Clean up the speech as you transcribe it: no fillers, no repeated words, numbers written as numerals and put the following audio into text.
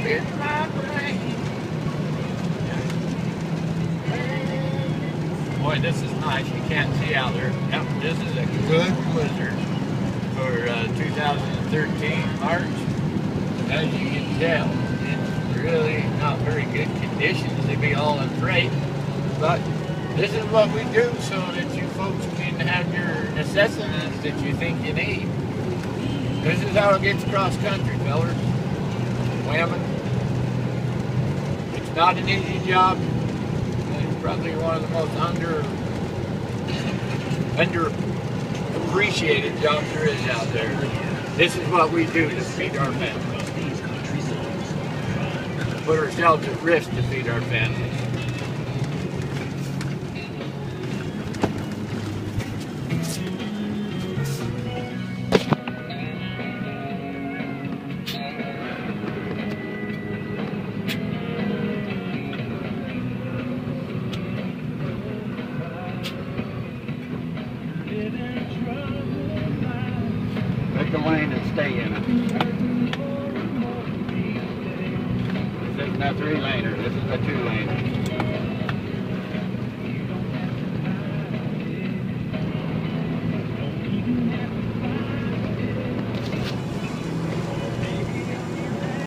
in my brain. Boy, this is nice. You can't see out there. Yep, this is a good blizzard for 2013 March. As you can tell, it's really not very good conditions to be hauling freight, but this is what we do so that you folks can have your necessities that you think you need. This is how it gets across country, fellers. Women. It's not an easy job. It's probably one of the most underappreciated jobs there is out there. This is what we do to feed our families. Put ourselves at risk to feed our families. Pick a lane and stay in it. This isn't a 3-laner, this is a 2-laner.